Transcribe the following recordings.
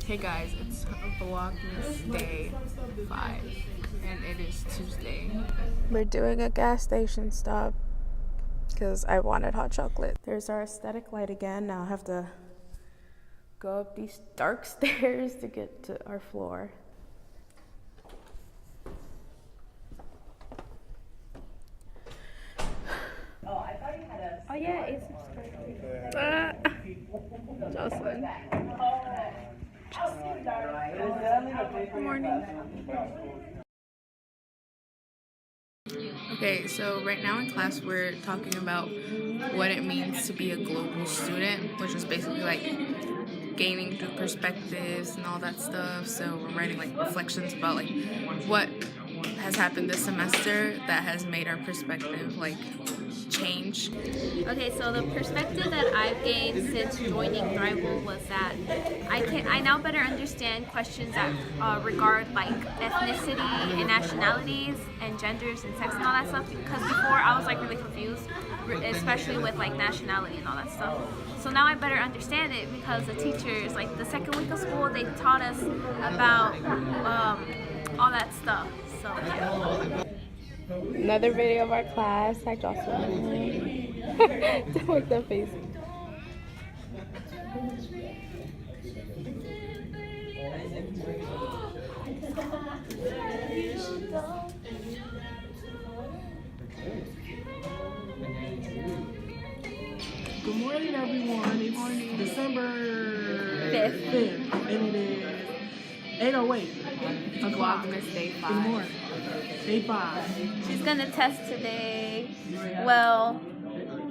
Hey guys, it's Vlogmas day 5 and it is Tuesday. We're doing a gas station stop because I wanted hot chocolate. There's our aesthetic light again. Now I have to go up these dark stairs to get to our floor. Oh yeah, it's Jocelyn. Good morning. Okay, so right now in class we're talking about what it means to be a global student, which is basically like gaining through perspectives and all that stuff. So we're writing like reflections about like what has happened this semester that has made our perspective like change. Okay, so the perspective that I've gained since joining Thrival was that I now better understand questions that regard like ethnicity and nationalities and genders and sex and all that stuff, because before I was like really confused, especially with like nationality and all that stuff. So now I better understand it because the teachers, like the second week of school, they taught us about all that stuff. So yeah. Another video of our class. Hi, Jocelyn. Don't make that face. Good morning, everyone. It's December 5th, and it is 8:08. Vlogmas day 5. Good morning. Day 5. She's gonna test today. Well,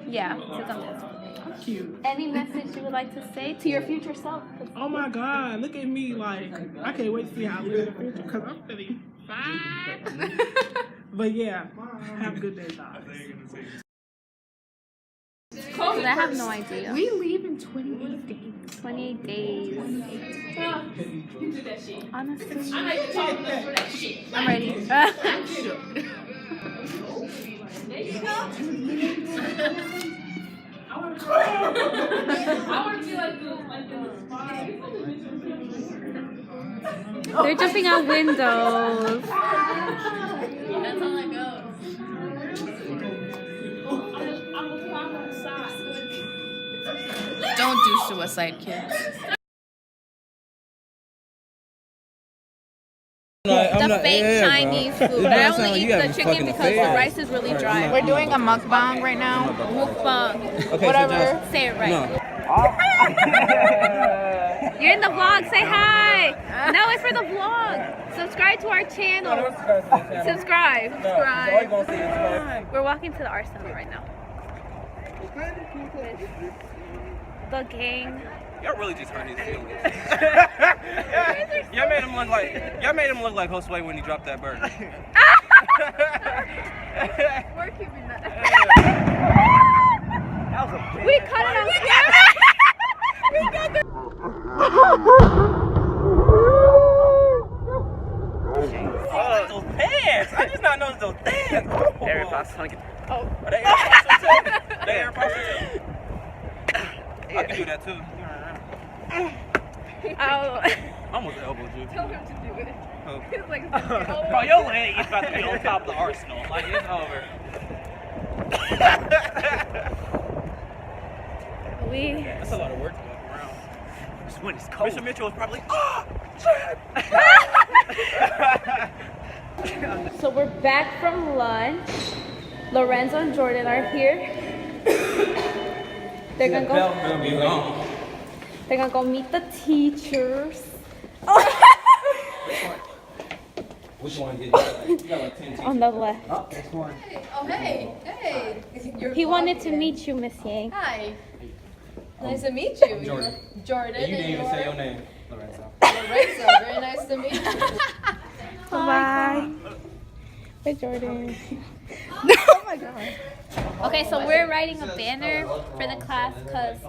yeah, she's gonna test. Cute. Any message you would like to say to your future self? Oh my God, look at me. Like, I can't wait to see how I live in the future because I'm feeling fine. But yeah, have a good day, guys. Because I have no idea. We leave in 28 days. 28 days. Honestly, I'm ready. I'm shook. They're jumping out windows. That's how that goes. Don't do suicide, kids. The fake Chinese food. I only eat the chicken because the rice is really dry. We're doing a mukbang right now. Mukbang. Okay, Whatever. Say it right. No. You're in the vlog. Say hi. No, it's for the vlog. Subscribe to our channel. Subscribe. We're walking to the arsenal right now. The gang. Y'all really just hurt his feelings. Y'all made him look like Josue when he dropped that bird. We're keeping that. That was a We cut it on camera. We got the. Oh, those pants! I just not noticed those pants. Air pops. Oh. Are they air pops too? They air pops too. I can do that too. Oh. Almost elbowed you. Tell him to do it. Oh. He's like, Bro, your leg is about to be on top of the arsenal. Like, it's over. That's a lot of work to walk around. This wind is cold. Mr. Mitchell was probably, So we're back from lunch. Lorenzo and Jordan are here. They're gonna go. They're gonna go meet the teachers. Which one did you got like 10 teachers? On the left. Oh, this one. Oh, hey, hey. He wanted to meet you, Miss Yang. Hi. Nice to meet you. Jordan. Jordan. You didn't even say your name, Lorenzo. Lorenzo. Very nice to meet you. Bye. Bye, Jordan. Oh my God. Okay, so we're writing a banner for the class because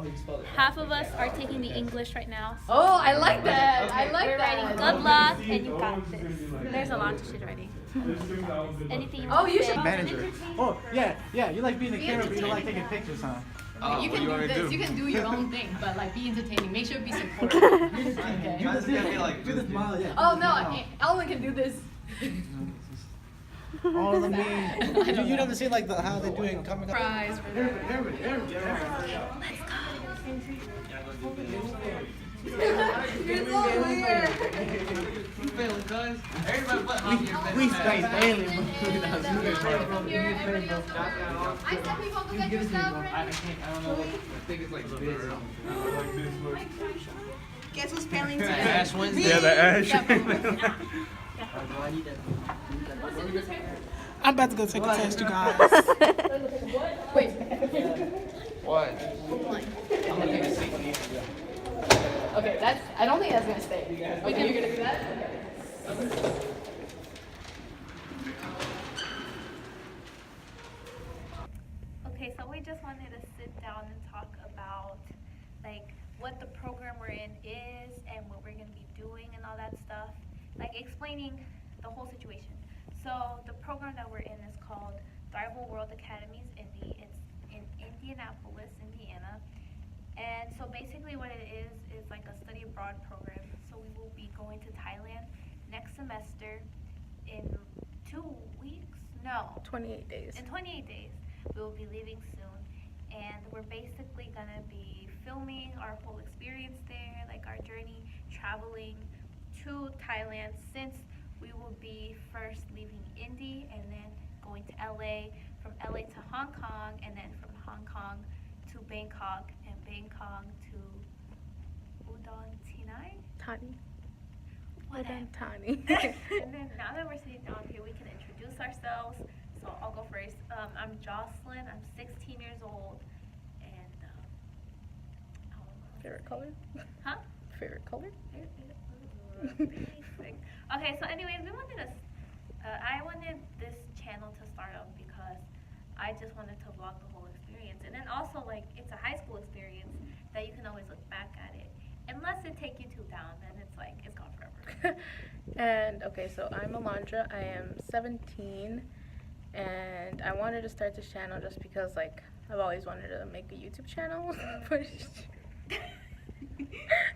half of us are taking the English right now. So Oh, I like that. I like we're that. writing good luck and you got this. There's a lot of shit writing. Anything you want to say? Manager. Oh, yeah, you like being the camera, but you don't like taking pictures, huh? You can do this. You can do your own thing, but like be entertaining. Make sure to be supportive. Okay. Smile, yeah. Oh no, Ellen can do this. All of the memes. You never seen like how they do it in Comic Con? Prize for that. You're so weird. We stay daily. From here, everybody else. I said people go get your stuff, right? Guess who's failing today? Ash Wednesday. Yeah, the Ash. I'm about to go take a test, you guys. Wait. What? Okay, I don't think that's gonna stay. Wait, you're gonna do that? Okay, so we just wanted to sit down and talk about like what the program we're in is and what we're gonna be doing and all that stuff. Like explaining the whole situation. So the program that we're in is called Thrival World Academies Indy. It's in Indianapolis, Indiana. And so basically what it is like a study abroad program. So we will be going to Thailand next semester in 2 weeks? No. 28 days. In 28 days. We will be leaving soon. And we're basically gonna be filming our whole experience there, like our journey traveling to Thailand, since we will be first leaving Indy and then going to LA, from LA to Hong Kong, and then from Hong Kong to Bangkok, and Bangkok to Udon Thani. Tani. Whatever. Tani. And then now that we're sitting down here, we can introduce ourselves. So I'll go first. I'm Jocelyn. I'm 16 years old, and Favorite color? huh? Favorite color? Okay, so anyways, I wanted this channel to start up because I just wanted to vlog the whole experience, and then also like it's a high school experience that you can always look back at it. Unless it take you too down, then it's like it's gone forever. And okay, so I'm Alondra. I am 17, and I wanted to start this channel just because like I've always wanted to make a YouTube channel.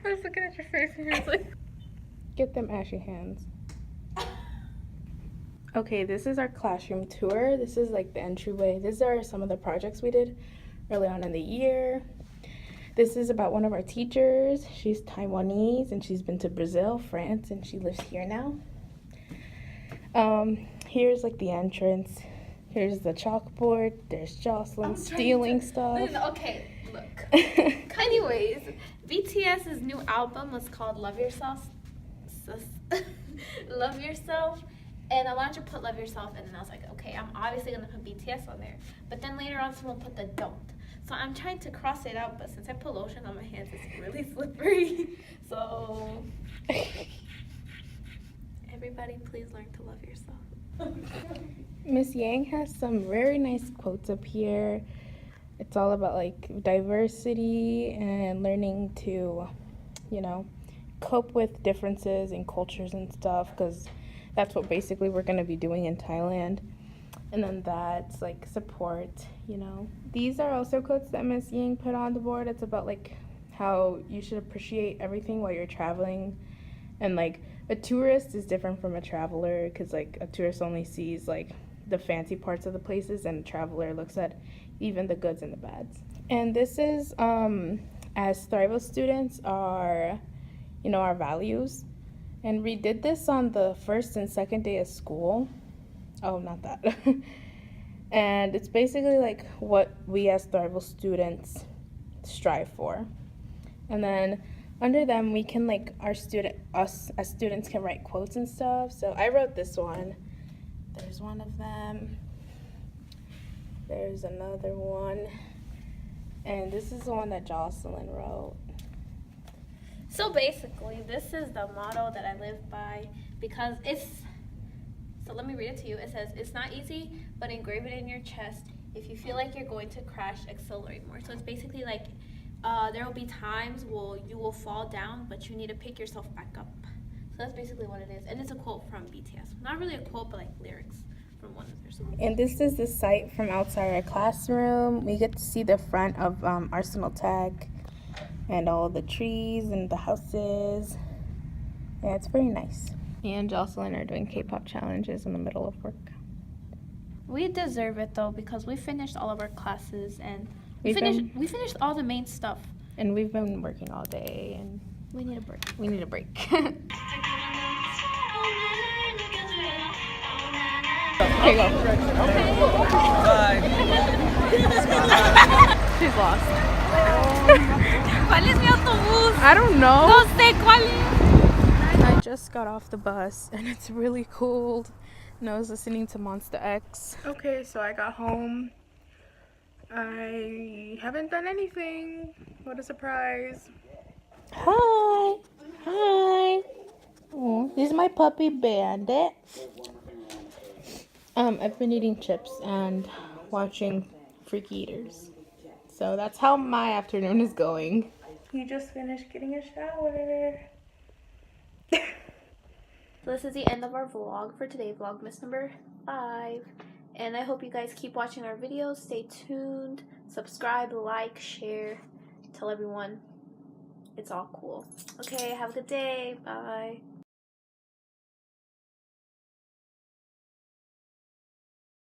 I was looking at your face and I was like, get them ashy hands. Okay, this is our classroom tour. This is like the entryway. These are some of the projects we did early on in the year. This is about one of our teachers. She's Taiwanese and she's been to Brazil, France, and she lives here now. Here's like the entrance. Here's the chalkboard. There's Jocelyn stealing stuff. Okay, look. Anyways, BTS's new album was called Love Yourself. Love Yourself. And Alondra put Love Yourself, and then I was like, okay, I'm obviously gonna put BTS on there. But then later on, someone put the Don't. So I'm trying to cross it out, but since I put lotion on my hands, it's really slippery. So everybody, please learn to love yourself. Miss Yang has some very nice quotes up here. It's all about like diversity and learning to, you know, cope with differences in cultures and stuff, because that's what basically we're going to be doing in Thailand. And then that's like support, you know. These are also quotes that Miss Yang put on the board. It's about like how you should appreciate everything while you're traveling. And like a tourist is different from a traveler, because like a tourist only sees like the fancy parts of the places, and a traveler looks at even the goods and the bads. And this is as Thrival students, our, you know, our values. And we did this on the first and second day of school. Oh, not that. And it's basically like what we as Thrival students strive for. And then under them, we can like us as students can write quotes and stuff. So I wrote this one. There's one of them. There's another one. And this is the one that Jocelyn wrote. So basically, this is the motto that I live by, because so let me read it to you. It says, it's not easy, but engrave it in your chest. If you feel like you're going to crash, accelerate more. So it's basically like there will be times where you will fall down, but you need to pick yourself back up. So that's basically what it is. And it's a quote from BTS. Not really a quote, but like lyrics from one of their songs. And this is the site from outside our classroom. We get to see the front of Arsenal Tech and all the trees and the houses. Yeah, it's very nice. Me and Jocelyn are doing K-pop challenges in the middle of work. We deserve it though because we finished all of our classes and we We've been- finished all the main stuff. And we've been working all day and We need a break. we need a break. Okay, go. Bye. She's lost. ¿Cuál es mi autobús? I don't know. No sé cuál es. I just got off the bus and it's really cold. And I was listening to Monster X. Okay, so I got home. I haven't done anything. What a surprise. Hi. Hi. Oh, this is my puppy Bandit. I've been eating chips and watching Freaky Eaters. So that's how my afternoon is going. He just finished getting a shower. So this is the end of our vlog for today, Vlogmas number 5. And I hope you guys keep watching our videos. Stay tuned. Subscribe, like, share. Tell everyone it's all cool. Okay, have a good day. Bye.